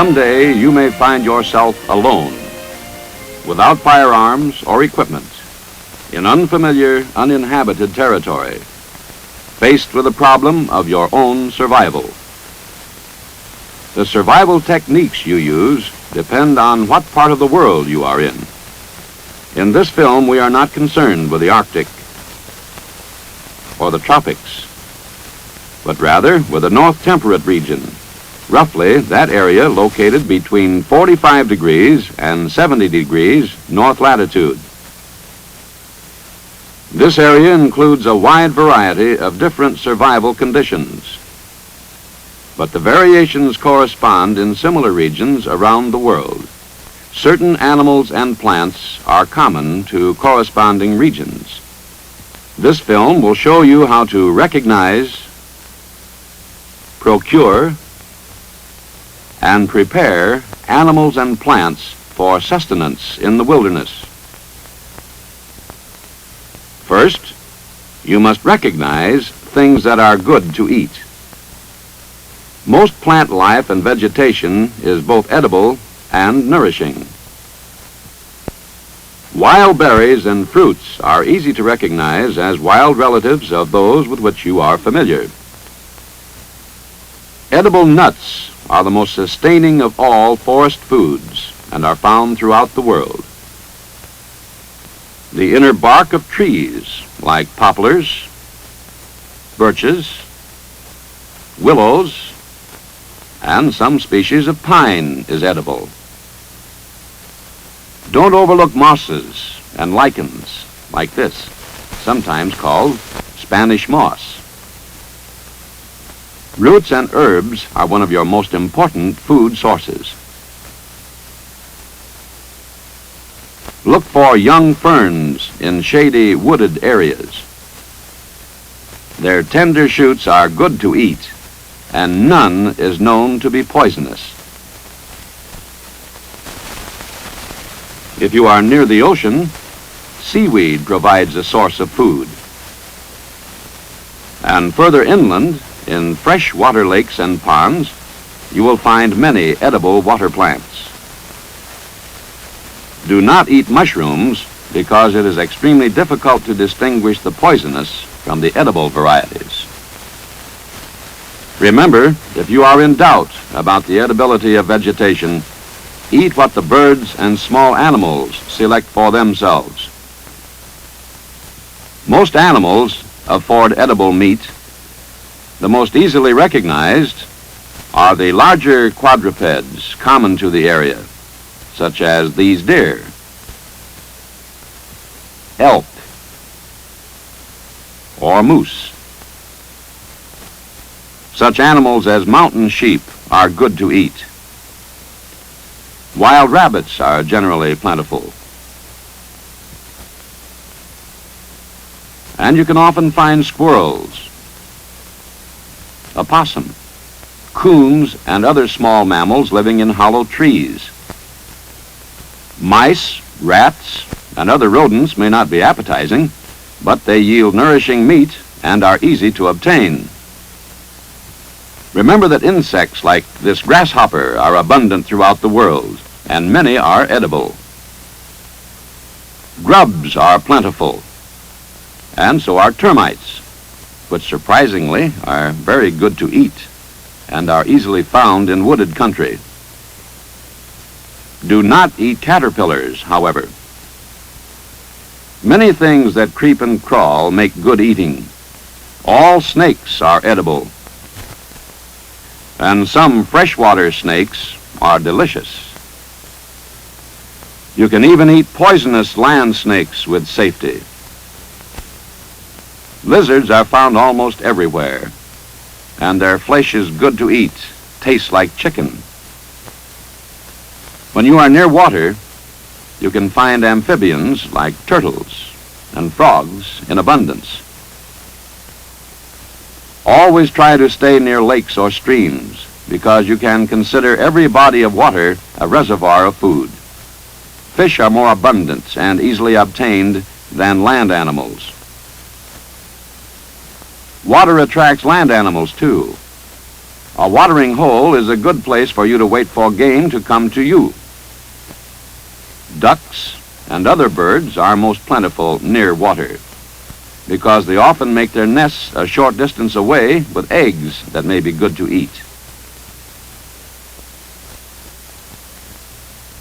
Someday you may find yourself alone, without firearms or equipment, in unfamiliar, uninhabited territory, faced with the problem of your own survival. The survival techniques you use depend on what part of the world you are in. In this film, we are not concerned with the Arctic or the tropics, but rather with the North Temperate region, roughly that area located between 45 degrees and 70 degrees north latitude. This area includes a wide variety of different survival conditions, but the variations correspond in similar regions around the world. Certain animals and plants are common to corresponding regions. This film will show you how to recognize, procure, and prepare animals and plants for sustenance in the wilderness. First, you must recognize things that are good to eat. Most plant life and vegetation is both edible and nourishing. Wild berries and fruits are easy to recognize as wild relatives of those with which you are familiar. Edible nuts are the most sustaining of all forest foods and are found throughout the world. The inner bark of trees, like poplars, birches, willows, and some species of pine is edible. Don't overlook mosses and lichens like this, sometimes called Spanish moss. Roots and herbs are one of your most important food sources. Look for young ferns in shady, wooded areas. Their tender shoots are good to eat, and none is known to be poisonous. If you are near the ocean, seaweed provides a source of food. And further inland, in fresh water lakes and ponds, you will find many edible water plants. Do not eat mushrooms because it is extremely difficult to distinguish the poisonous from the edible varieties. Remember, if you are in doubt about the edibility of vegetation, eat what the birds and small animals select for themselves. Most animals afford edible meat. The most easily recognized are the larger quadrupeds common to the area, such as these deer, elk, or moose. Such animals as mountain sheep are good to eat. Wild rabbits are generally plentiful. And you can often find squirrels, opossum, coons, and other small mammals living in hollow trees. Mice, rats, and other rodents may not be appetizing, but they yield nourishing meat and are easy to obtain. Remember that insects like this grasshopper are abundant throughout the world, and many are edible. Grubs are plentiful, and so are termites, which surprisingly are very good to eat and are easily found in wooded country. Do not eat caterpillars, however. Many things that creep and crawl make good eating. All snakes are edible, and some freshwater snakes are delicious. You can even eat poisonous land snakes with safety. Lizards are found almost everywhere, and their flesh is good to eat, tastes like chicken. When you are near water, you can find amphibians like turtles and frogs in abundance. Always try to stay near lakes or streams because you can consider every body of water a reservoir of food. Fish are more abundant and easily obtained than land animals. Water attracts land animals too. A watering hole is a good place for you to wait for game to come to you. Ducks and other birds are most plentiful near water because they often make their nests a short distance away with eggs that may be good to eat.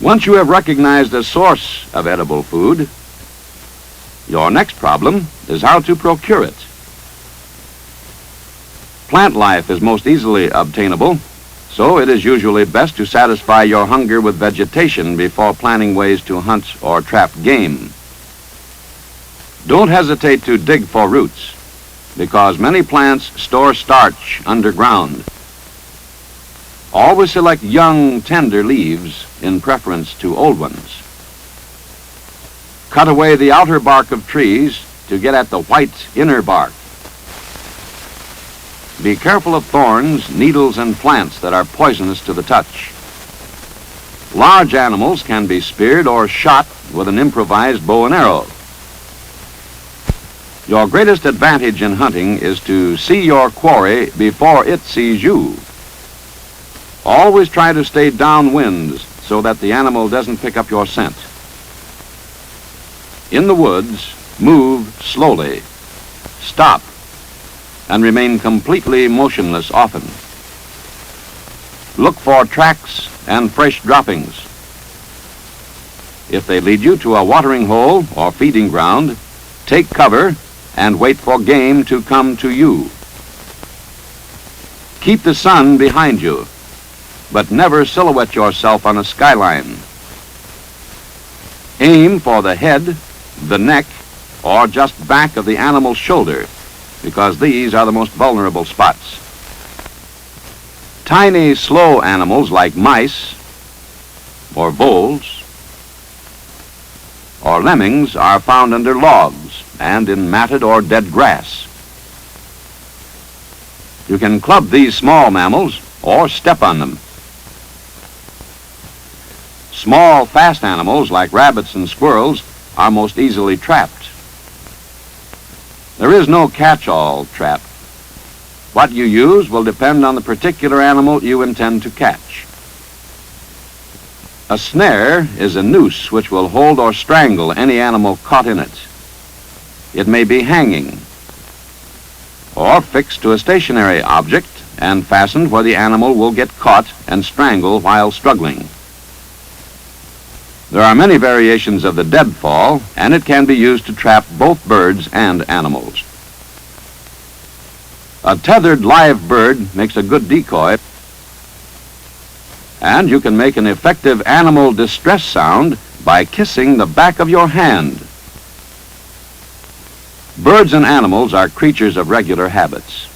Once you have recognized a source of edible food, your next problem is how to procure it. Plant life is most easily obtainable, so it is usually best to satisfy your hunger with vegetation before planning ways to hunt or trap game. Don't hesitate to dig for roots, because many plants store starch underground. Always select young, tender leaves in preference to old ones. Cut away the outer bark of trees to get at the white inner bark. Be careful of thorns, needles, and plants that are poisonous to the touch. Large animals can be speared or shot with an improvised bow and arrow. Your greatest advantage in hunting is to see your quarry before it sees you. Always try to stay downwind so that the animal doesn't pick up your scent. In the woods, move slowly, stop, and remain completely motionless often. Look for tracks and fresh droppings. If they lead you to a watering hole or feeding ground, take cover and wait for game to come to you. Keep the sun behind you, but never silhouette yourself on a skyline. Aim for the head, the neck, or just back of the animal's shoulder, because these are the most vulnerable spots. Tiny, slow animals like mice, or voles, or lemmings are found under logs and in matted or dead grass. You can club these small mammals or step on them. Small, fast animals like rabbits and squirrels are most easily trapped. There is no catch-all trap. What you use will depend on the particular animal you intend to catch. A snare is a noose which will hold or strangle any animal caught in it. It may be hanging or fixed to a stationary object and fastened where the animal will get caught and strangled while struggling. There are many variations of the deadfall, and it can be used to trap both birds and animals. A tethered live bird makes a good decoy, and you can make an effective animal distress sound by kissing the back of your hand. Birds and animals are creatures of regular habits.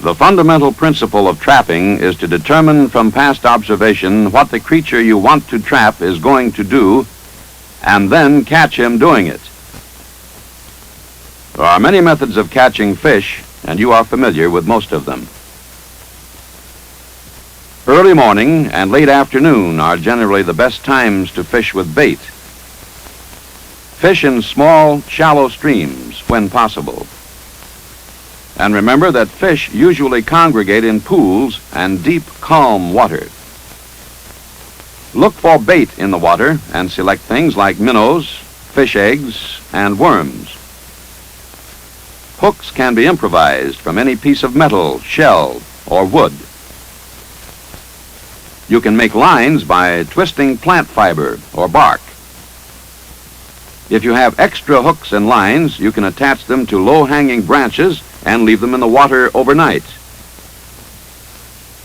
The fundamental principle of trapping is to determine from past observation what the creature you want to trap is going to do, and then catch him doing it. There are many methods of catching fish, and you are familiar with most of them. Early morning and late afternoon are generally the best times to fish with bait. Fish in small, shallow streams when possible. And remember that fish usually congregate in pools and deep, calm water. Look for bait in the water and select things like minnows, fish eggs, and worms. Hooks can be improvised from any piece of metal, shell, or wood. You can make lines by twisting plant fiber or bark. If you have extra hooks and lines, you can attach them to low-hanging branches and leave them in the water overnight.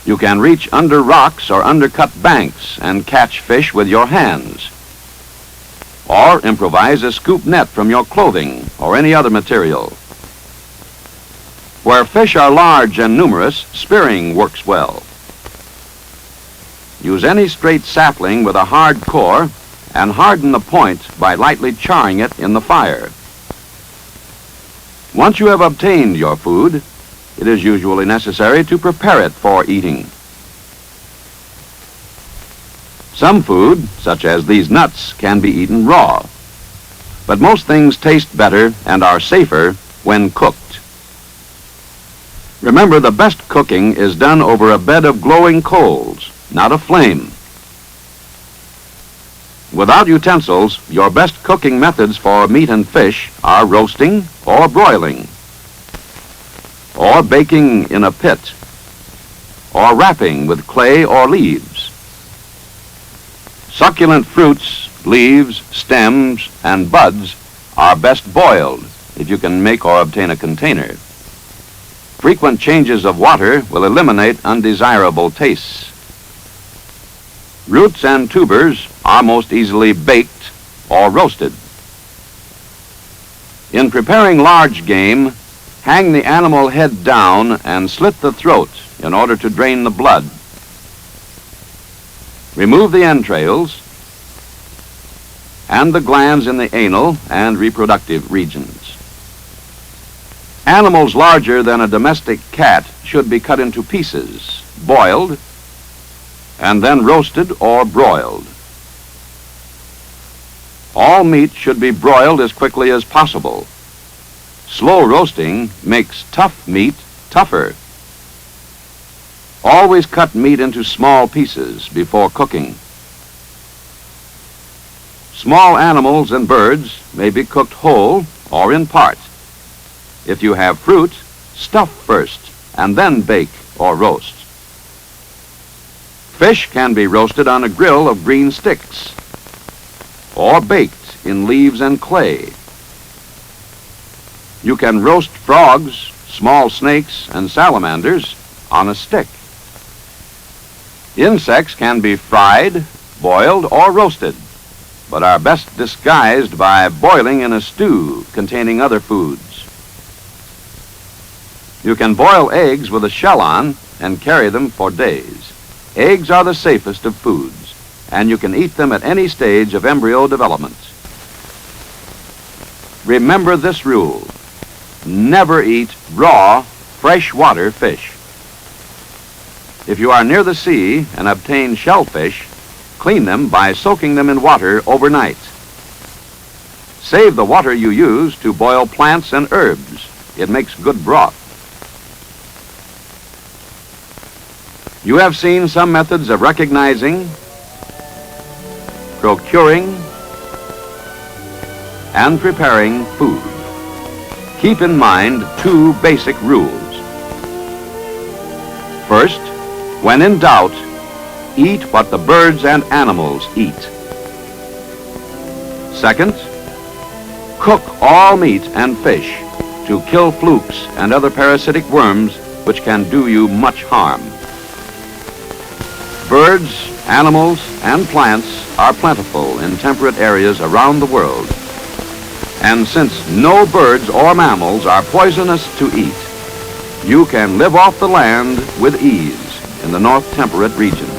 You can reach under rocks or undercut banks and catch fish with your hands. Or improvise a scoop net from your clothing or any other material. Where fish are large and numerous, spearing works well. Use any straight sapling with a hard core and harden the point by lightly charring it in the fire. Once you have obtained your food, it is usually necessary to prepare it for eating. Some food, such as these nuts, can be eaten raw, but most things taste better and are safer when cooked. Remember, the best cooking is done over a bed of glowing coals, not a flame. Without utensils, your best cooking methods for meat and fish are roasting or broiling, or baking in a pit, or wrapping with clay or leaves. Succulent fruits, leaves, stems, and buds are best boiled if you can make or obtain a container. Frequent changes of water will eliminate undesirable tastes. Roots and tubers are most easily baked or roasted. In preparing large game, hang the animal head down and slit the throat in order to drain the blood. Remove the entrails and the glands in the anal and reproductive regions. Animals larger than a domestic cat should be cut into pieces, boiled, and then roasted or broiled. All meat should be broiled as quickly as possible. Slow roasting makes tough meat tougher. Always cut meat into small pieces before cooking. Small animals and birds may be cooked whole or in part. If you have fruit, stuff first and then bake or roast. Fish can be roasted on a grill of green sticks or baked in leaves and clay. You can roast frogs, small snakes, and salamanders on a stick. Insects can be fried, boiled, or roasted, but are best disguised by boiling in a stew containing other foods. You can boil eggs with a shell on and carry them for days. Eggs are the safest of foods, and you can eat them at any stage of embryo development. Remember this rule: never eat raw, freshwater fish. If you are near the sea and obtain shellfish, clean them by soaking them in water overnight. Save the water you use to boil plants and herbs. It makes good broth. You have seen some methods of recognizing, procuring, and preparing food. Keep in mind two basic rules. First, when in doubt, eat what the birds and animals eat. Second, cook all meat and fish to kill flukes and other parasitic worms which can do you much harm. Birds, animals, and plants are plentiful in temperate areas around the world. And since no birds or mammals are poisonous to eat, you can live off the land with ease in the North Temperate region.